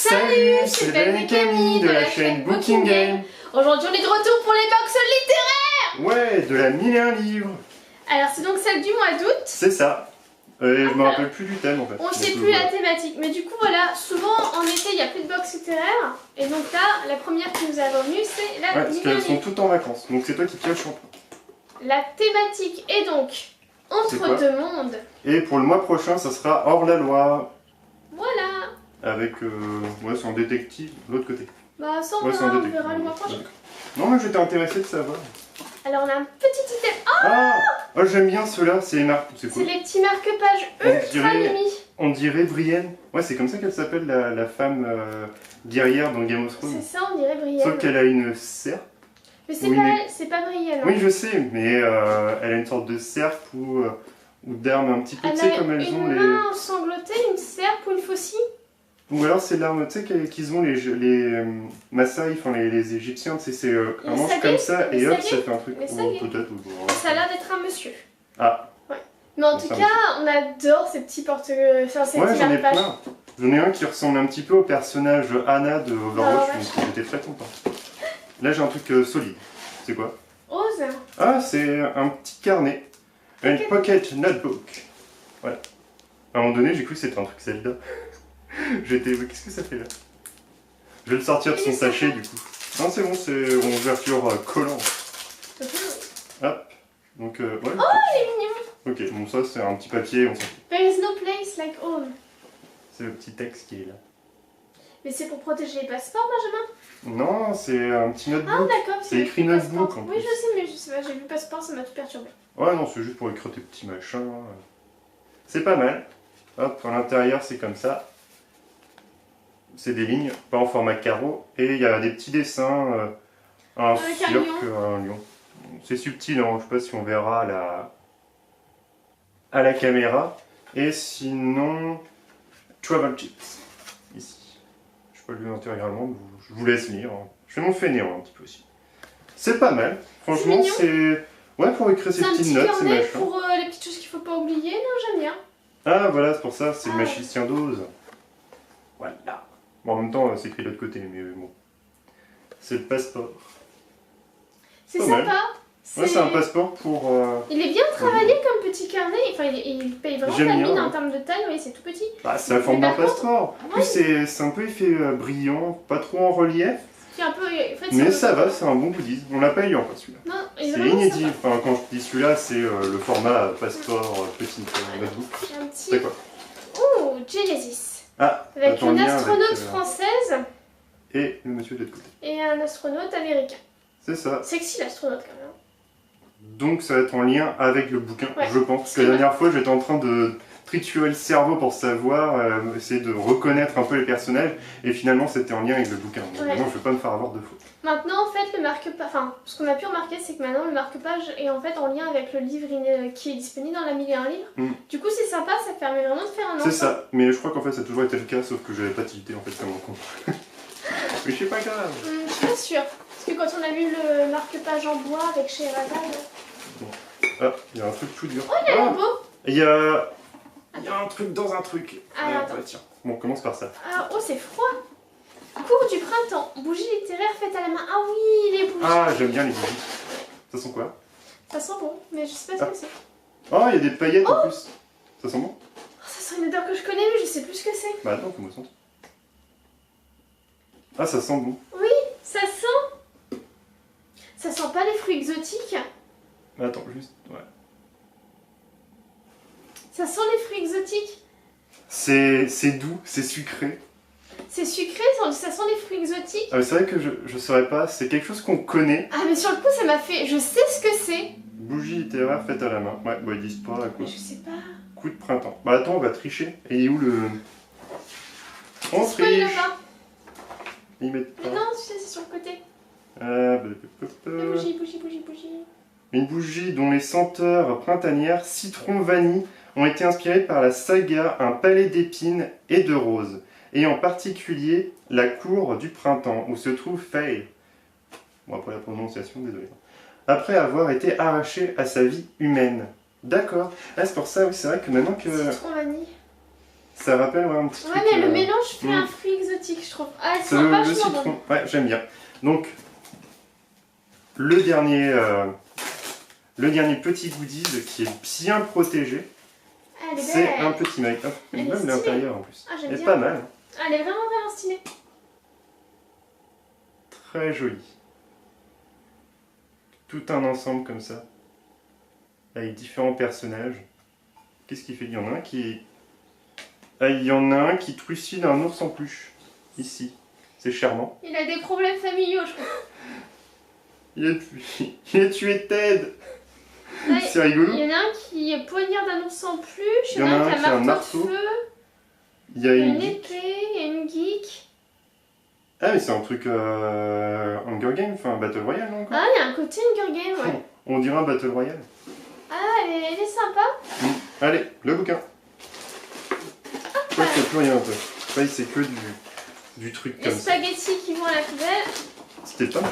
Salut, c'est Ben et Camille de la chaîne Booking Game. Aujourd'hui on est de retour pour les box littéraires. Ouais, de la 1001 livres. Alors c'est donc celle du mois d'août. C'est ça. Je me rappelle plus du thème en fait. On ne sait plus la thématique, mais du coup voilà, souvent en été il n'y a plus de box littéraires. Et donc là, la première qui nous a revenue c'est la 1001 parce qu'elles sont toutes en vacances, donc c'est toi qui pioches en peu. La thématique est donc Entre deux mondes. Et pour le mois prochain, ça sera Hors la loi. Voilà. Avec, ouais, c'est en détective, de l'autre côté. Bah ça on Ouais, verra, on verra le mois prochain. Non, mais j'étais intéressé de savoir. Alors on a un petit item. Oh, j'aime bien ceux-là, c'est les marques. C'est C'est les petits marque-pages ultra mimi. On dirait Brienne. Ouais, c'est comme ça qu'elle s'appelle, la femme guerrière dans Game of Thrones. C'est ça, on dirait Brienne. Sauf qu'elle a une serpe. Mais c'est pas elle, c'est pas Brienne. Hein. Oui, je sais, mais elle a une sorte de serpe ou d'arme un petit peu, tu sais, comme elles ont les... une main ensanglotée, une serpe ou une faucille. Ou alors c'est l'arme, tu sais, qu'ils ont les Maasai, enfin les Égyptiens, tu sais, c'est un manche comme ça et hop, ça fait un truc. Peut-être. Ça a l'air d'être un monsieur. Ah. Ouais. Mais en tout cas, on adore ces petits enfin, ces petits j'en ai marque-pages. plein. J'en ai un qui ressemble un petit peu au personnage Anna de Overwatch, donc j'étais très content. Là j'ai un truc solide. C'est quoi? Rose. Ah, c'est un petit carnet. Une pocket notebook. Voilà. À un moment donné, j'ai cru que c'était un truc Zelda. J'étais... Qu'est-ce que ça fait là? Je vais le sortir de son sachet du coup. Non, c'est bon, c'est en ouverture collant. Hop. Donc, ouais. Oh, il est mignon. Ok, bon, ça c'est un petit papier, on s'en fout. There is no place like home. C'est le petit texte qui est là. Mais c'est pour protéger les passeports, Benjamin? Non, c'est un petit notebook. Ah, d'accord. C'est écrit notebook en plus. Oui, je sais, mais je sais pas, j'ai vu passeport, ça m'a tout perturbé. Ouais, non, c'est juste pour écrire tes petits machins. C'est pas mal. Hop, à l'intérieur, c'est comme ça. C'est des lignes, pas en format carreau. Et il y a des petits dessins, un cirque, un lion. C'est subtil, hein, je sais pas si on verra à la caméra. Et sinon, travel chips, ici. Je peux le lire intégralement, je vous laisse lire. Hein. Je fais mon fainéant un petit peu aussi. C'est pas mal, franchement, c'est... Ouais, pour écrire ces petites notes, c'est machin. Pour les petites choses qu'il faut pas oublier, non, j'aime bien. Ah, voilà, c'est pour ça, c'est le magicien d'Oz. Voilà. Bon, en même temps, c'est écrit de l'autre côté, mais bon. C'est le passeport. C'est sympa. Ouais, c'est un passeport pour... Il est bien travaillé comme petit carnet, enfin il paye vraiment la mine en termes de taille, oui, c'est tout petit. Bah, c'est la forme d'un passeport. En plus, c'est un peu effet brillant, pas trop en relief. Un peu, en fait, mais ça va, c'est un bon goodies. On l'a pas eu en fait celui-là. Non, c'est inédit. Enfin, quand je dis celui-là, c'est le format passeport petit notebook. C'est quoi? Oh, Genesis. Ah, avec une astronaute française. Et le monsieur de l'autre côté. Et un astronaute américain. C'est ça. Sexy l'astronaute quand même. Donc ça va être en lien avec le bouquin, je pense. Parce que la dernière fois, j'étais en train de triturer le cerveau pour savoir, essayer de reconnaître un peu les personnages. Et finalement, c'était en lien avec le bouquin. Donc moi, je ne vais pas me faire avoir de faute. Maintenant, en fait, le marque-page... Enfin, ce qu'on a pu remarquer, c'est que maintenant, le marque-page est en fait en lien avec le livre qui est disponible dans la 1001 livres. Du coup, c'est sympa, ça permet vraiment de faire un ensemble. C'est ça, mais je crois qu'en fait, ça a toujours été le cas, sauf que j'avais pas tilté en fait comme un con. Mais c'est pas grave. Je suis pas sûre. Parce que quand on a vu le marque-page en bois avec chez Radal... Bon. Ah, il y a un truc tout dur. Oh, il y a un beau. Il y a un truc dans un truc. Ah, tiens. Bon, on commence par ça. Alors, oh, c'est froid. Cours du printemps. Bougies littéraires faites à la main. Ah oui, les bougies. Ah, j'aime bien les bougies. Ça sent quoi? Ça sent bon, mais je sais pas ce que c'est. Oh, il y a des paillettes en plus. Ça sent bon? Ça sent une odeur que je connais, mais je sais plus ce que c'est. Bah attends, fais-moi sentir. Ah, ça sent bon. Oui, ça sent. Ça sent pas les fruits exotiques. Mais attends, juste, ouais. Ça sent les fruits exotiques. C'est doux, c'est sucré. C'est sucré, ça sent les fruits exotiques. Ah, c'est vrai que je saurais pas, c'est quelque chose qu'on connaît. Ah, mais sur le coup, ça m'a fait... Je sais ce que c'est. Bougie littéraire faite à la main. Ouais, bah ils disent pas à quoi. Mais je sais pas. Coup de printemps. Bah attends, on va tricher. Et il est où le... On triche. Ils mettent pas. Mais non, tu sais, c'est sur le côté. Bougie. Une bougie dont les senteurs printanières, citron, vanille, ont été inspirées par la saga Un palais d'épines et de roses, et en particulier la cour du printemps, où se trouve Faye. Bon, après la prononciation, désolé. Après avoir été arraché à sa vie humaine. D'accord. Ah, c'est pour ça, oui, c'est vrai que maintenant que... Citron vanille. Ça rappelle un petit truc. Ouais, mais le mélange fait un fruit exotique, je trouve. Ah, elles c'est sont le vachement citron. bonnes. Ouais, j'aime bien. Donc, le dernier petit goodies qui est bien protégé, Elle est c'est belle. un petit make-up. Elle est Même stylée. l'intérieur en plus. Ah, j'aime Elle est bien. pas mal. Elle est vraiment stylée. Très joli. Tout un ensemble comme ça. Avec différents personnages. Qu'est-ce qu'il fait? Il y en a un qui... Ah, il y en a un qui trucide un ours en peluche. Ici. C'est charmant. Il a des problèmes familiaux, je crois. Il a tué Ted. Ouais, C'est rigolo. il y en a un qui poignarde un ours en peluche. Il y en a un qui a un marteau. de feu. Il y a Une geek. épée, il y a une geek. Ah mais c'est un truc Hunger Games, enfin Battle Royale non encore. Ah, il y a un côté Hunger Game, ouais. On dirait un Battle Royale. Ah, elle est sympa. Allez, le bouquin. Ouais, c'est plus rien un peu. Ouais, c'est que du truc Les comme ça. spaghettis qui vont à la poubelle. C'était pas mal.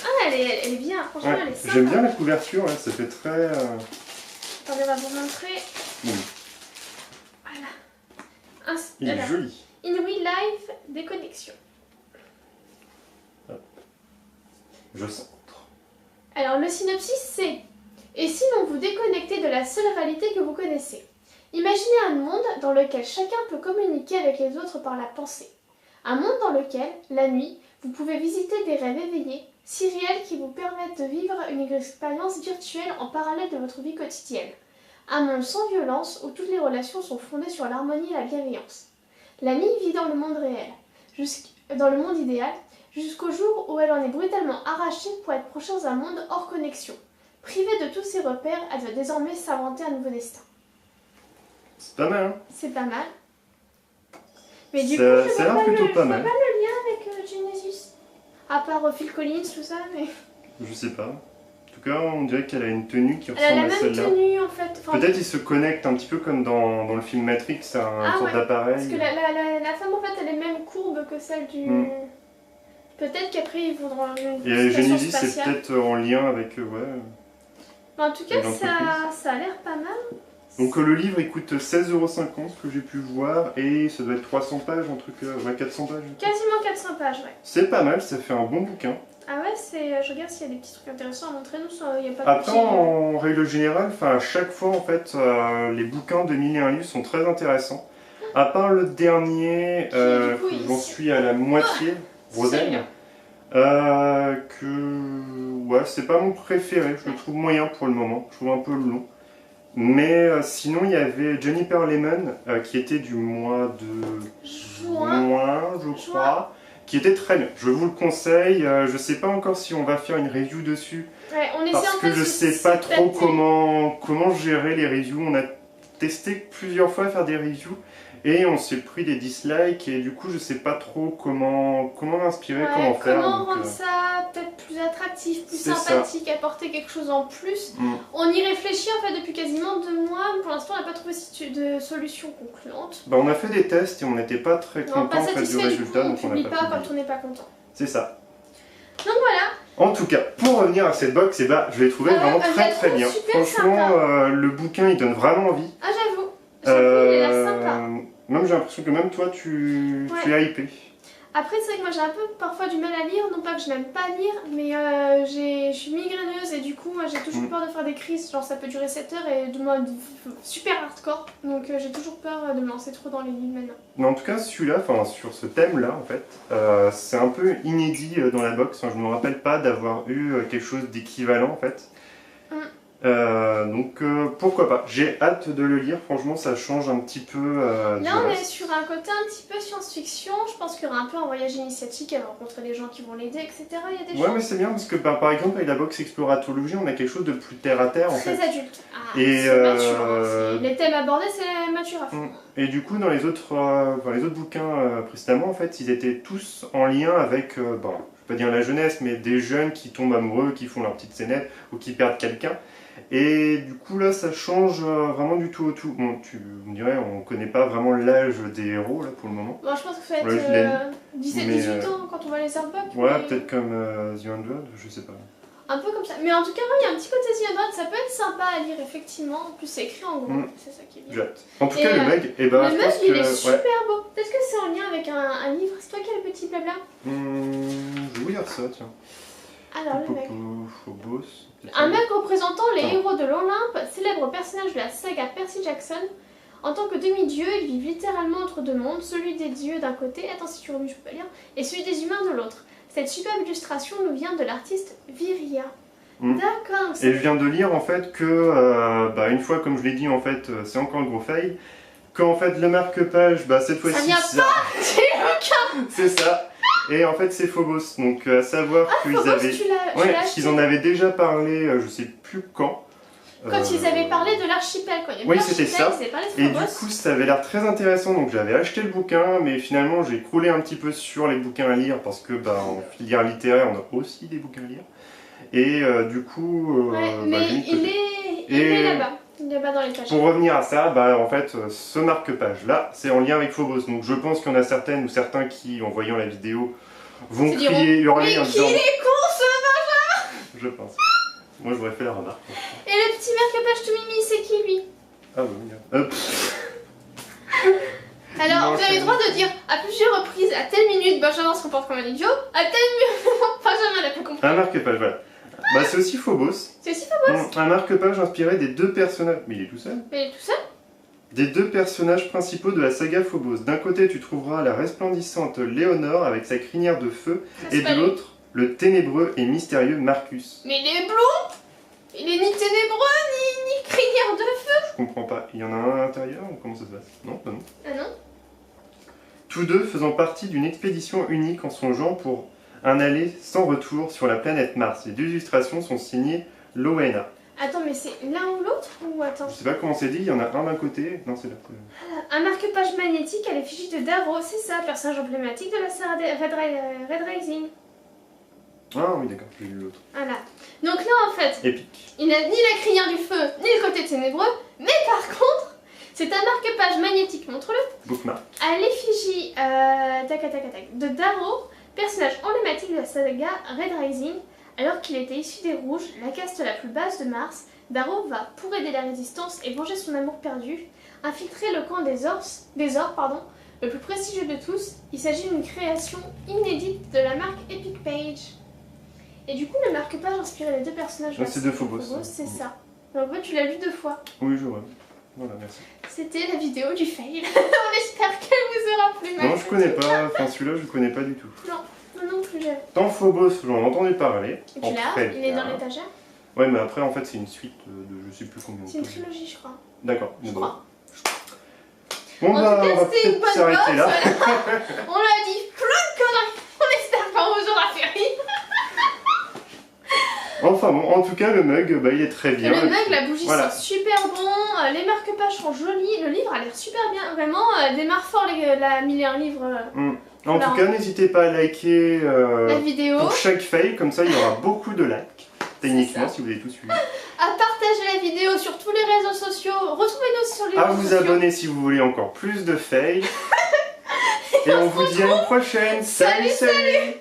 Ah, elle est bien, franchement, Ouais, elle est sympa. j'aime bien la couverture, là, ça fait très... Attendez, on va vous montrer. Bon, Voilà. il est Alors, joli. In Real Life, déconnexion. Je centre. Alors, le synopsis, c'est: et si l'on vous déconnectait de la seule réalité que vous connaissez? Imaginez un monde dans lequel chacun peut communiquer avec les autres par la pensée. Un monde dans lequel, la nuit, vous pouvez visiter des rêves éveillés, si réels qui vous permettent de vivre une expérience virtuelle en parallèle de votre vie quotidienne. Un monde sans violence où toutes les relations sont fondées sur l'harmonie et la bienveillance. L'amie vit dans le monde réel, dans le monde idéal, jusqu'au jour où elle en est brutalement arrachée pour être proche dans un monde hors connexion. Privée de tous ses repères, elle doit désormais s'inventer un nouveau destin. C'est pas mal, hein. C'est pas mal. Mais du Ça- coup, je ça a vois l'air pas plutôt le pas je vois mal. pas le lien avec Genesis. À part Phil Collins, tout ça, mais... Je sais pas. En tout cas, on dirait qu'elle a une tenue qui Elle a la ressemble à même celle-là. tenue, en fait. Enfin, Peut-être il se connecte un petit peu comme dans le film Matrix, à un Ah sorte ouais, d'appareil. parce que la femme, en fait, elle est même courbe que celle du... Peut-être qu'après, ils voudront une Et station Genesis, c'est spatiale. peut-être en lien avec... ouais. Mais en tout cas, ça a l'air pas mal. Donc le livre il coûte 16,50€ ce que j'ai pu voir et ça doit être 300 pages, un truc, ouais 400 pages. Quasiment 400 pages, ouais. C'est pas mal, ça fait un bon bouquin. Ah ouais, je regarde s'il y a des petits trucs intéressants à montrer. Nous, il n'y a pas de Après petits... en règle générale, à chaque fois en fait, les bouquins de 1001 livres sont très intéressants. À part le dernier, Qui, du coup, j'en suis à la moitié, Rosen. Ouais, c'est pas mon préféré, je le trouve moyen pour le moment, je trouve un peu long. Mais sinon, il y avait Juniper Lemon qui était du mois de juin, je crois, qui était très bien. Je vous le conseille. Je sais pas encore si on va faire une review dessus Ouais, on essaie parce en que fait je sais pas trop comment gérer les reviews. On a testé plusieurs fois à faire des reviews et on s'est pris des dislikes et du coup je sais pas trop comment l'inspirer, comment faire. Comment rendre ça peut-être plus attractif, plus c'est sympathique, apporter quelque chose en plus. On y réfléchit en fait depuis quasiment 2 mois, mais pour l'instant on n'a pas trouvé de solution concluante. Bah, on a fait des tests et on n'était pas très Non, pas contents du satisfait, du coup résultat, on donc on publie n'a pas pas quand publié. on n'est pas content. C'est ça. Donc voilà. En tout cas, pour revenir à cette box, je l'ai trouvé vraiment très bien. Franchement, le bouquin il donne vraiment envie. Ah j'avoue, il a l'air sympa. Même j'ai l'impression que même toi tu es hypé. Après c'est vrai que moi j'ai un peu parfois du mal à lire, non pas que je n'aime pas lire, mais je suis migraineuse et du coup moi j'ai toujours peur de faire des crises, genre ça peut durer 7 heures et de mode super hardcore, donc j'ai toujours peur de me lancer trop dans les livres maintenant. Mais en tout cas celui-là, sur ce thème-là en fait, c'est un peu inédit dans la box, je ne me rappelle pas d'avoir eu quelque chose d'équivalent en fait. Donc pourquoi pas, j'ai hâte de le lire, franchement ça change un petit peu Là on est sur un côté un petit peu science-fiction, je pense qu'il y aura un peu un voyage initiatique, elle va rencontrer des gens qui vont l'aider, etc. Il y a des ouais choses... mais c'est bien parce que par exemple avec la box exploratologie on a quelque chose de plus terre à terre en fait. Très adulte, Et c'est mature, hein. Les thèmes abordés c'est mature à fond. Et du coup dans les autres bouquins précédemment en fait ils étaient tous en lien avec, je vais pas dire la jeunesse mais des jeunes qui tombent amoureux, qui font leur petite scénette ou qui perdent quelqu'un. Et du coup là ça change vraiment du tout au tout. Bon tu me dirais on connaît pas vraiment l'âge des héros là pour le moment. Bon je pense que ça va être 17-18 ans quand on va les artbooks. Ouais mais... peut-être comme The 100, je sais pas. Un peu comme ça. Mais en tout cas, il y a un petit côté à droite, ça peut être sympa à lire, effectivement. En plus, c'est écrit en gros, c'est ça qui est bien. J'ai hâte. En tout cas, le mug, le mug, il est super beau. Peut-être que c'est en lien avec un livre. C'est toi qui as le petit blabla. Je vais vous lire ça, tiens. Alors, le mug. Phobos. Un mug représentant les héros de l'Olympe, célèbre personnage de la saga Percy Jackson. En tant que demi-dieu, ils vivent littéralement entre deux mondes, celui des dieux d'un côté, attends si tu remues je peux pas lire, et celui des humains de l'autre. Cette superbe illustration nous vient de l'artiste Viria. D'accord. Et je viens de lire en fait que, une fois comme je l'ai dit en fait, c'est encore le gros fail, qu'en fait le marque-page, cette fois-ci... Ça vient pas du bouquin. C'est ça. Et en fait c'est Phobos, donc à savoir qu'ils avaient... qu'ils en avaient déjà parlé, je sais plus quand. Quand ils avaient parlé de l'archipel, quand il y avait c'était ça. Et du coup, ça avait l'air très intéressant, donc j'avais acheté le bouquin, mais finalement j'ai croulé un petit peu sur les bouquins à lire parce que en filière littéraire, on a aussi des bouquins à lire. Et du coup, mais il est là-bas. Il est là-bas dans les pages. Pour revenir à ça, en fait, ce marque-page là, c'est en lien avec Phobos. Donc je pense qu'il y en a certaines ou certains qui, en voyant la vidéo, vont crier, hurler en disant. Mais qu'il est con ce Benjamin. Je pense. Moi j'aurais fait la remarque. Et le petit marque-page tout mimi, c'est qui lui? Ah bah oui. Alors, vous avez le droit de dire à plusieurs reprises, à telle minute, Benjamin se comporte comme un idiot, à telle minute, Benjamin n'a pas compris. Un marque-page, voilà. C'est aussi Phobos. C'est aussi Phobos. Un marque-page inspiré des deux personnages. Mais il est tout seul. Mais il est tout seul. Des deux personnages principaux de la saga Phobos. D'un côté, tu trouveras la resplendissante Léonore avec sa crinière de feu, et de l'autre, le ténébreux et mystérieux Marcus. Mais il est blond. Il est ni ténébreux, ni crinière de feu. Je comprends pas. Il y en a un à l'intérieur ou comment ça se passe? Non, pas non. Ah non. Tous deux faisant partie d'une expédition unique en son genre pour un aller sans retour sur la planète Mars. Les deux illustrations sont signées Loena. Attends, mais c'est l'un ou l'autre ou attends? Je sais pas comment c'est dit, il y en a un d'un côté. Non, c'est là. Un marque-page magnétique à l'effigie de Darrow, c'est ça, personnage emblématique de la saga Red Rising. Ah oui, d'accord, j'ai lu l'autre. Voilà. Donc là, en fait, épique. Il n'a ni la crinière du feu, ni le côté ténébreux, mais par contre, c'est un marque-page magnétique, montre-le. Bookmark. À l'effigie de Darrow, personnage emblématique de la saga Red Rising. Alors qu'il était issu des Rouges, la caste la plus basse de Mars, Darrow va, pour aider la résistance et venger son amour perdu, infiltrer le camp des Ors, le plus prestigieux de tous. Il s'agit d'une création inédite de la marque Epic Page. Et du coup, le marque-page inspiré des deux personnages c'est de Phobos. C'est ça. Donc tu l'as lu 2 fois. Oui, je vois. Voilà, merci. C'était la vidéo du fail. On espère qu'elle vous aura plu. Non, je connais pas. Enfin, celui-là, je connais pas du tout. Non plus. Dans Phobos, j'en ai entendu parler. Et tu l'as? Il est dans l'étagère? Ouais, mais après, en fait, c'est une suite de je sais plus combien de C'est une trilogie, je crois. D'accord. Je crois. Bon, on va peut-être s'arrêter là. On a dit plein de conneries. On espère qu'on vous aura fait rire. Enfin bon, en tout cas, le mug, il est très bien. Le mug, la bougie sent super bon. Les marque-pages sont jolis. Le livre a l'air super bien. Vraiment, démarre fort la 1001 livres. En tout cas, n'hésitez pas à liker la vidéo. Pour chaque fail, comme ça il y aura beaucoup de likes, techniquement, si vous avez tout suivi. À partager la vidéo sur tous les réseaux sociaux. Retrouvez-nous sur les réseaux sociaux. À vous abonner si vous voulez encore plus de fails. Et on vous dit à une prochaine. Salut, salut.